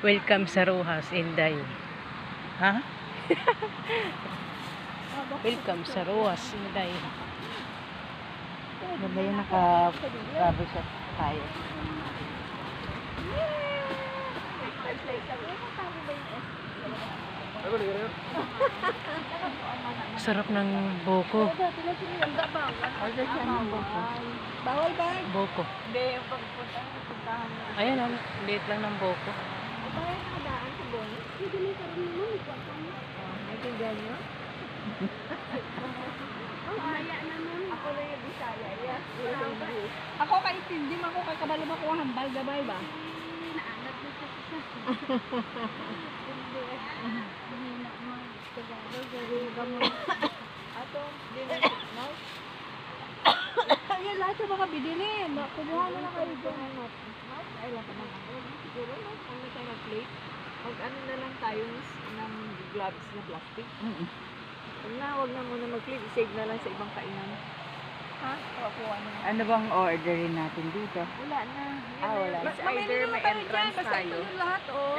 Welcome sa Rojas, Inday. Ha? Welcome sa Rojas, Inday. Ganda yung naka-rubber shot tayo. Sarap ng boko. Order siya ng boko. Bawal ba? Boko. Hindi, yung pagpunta puntahan mo. Ayan, ang liit lang ng boko. Bakit nakadaan sa Bonnie? Hindi mo ka rin naman, ikaw pa mo. Naiintindihan nyo? Maya naman. Ako lang yung Bisaya. Yes. Ako kaintindi mo ako kay kabalo mo kung hambal gabay ba? Naanat mo sa isa. Hindi na mo. Tagalog, gawin ka mo. Ato, dinasik mo. Ayan, lahat sa mga binili. Kumuha na lang kayo dyan. Ay, lang ka naman. Siguro, ano tayo mag-plate? Mag-ano na lang tayo ng gloves na plastic. Huwag na muna mag-plate. I-save na lang sa ibang kainan. Ha? Kuha na. Ano bang orderin natin dito? Wala na. Wala. It's either may entrance tayo. Lahat, oh.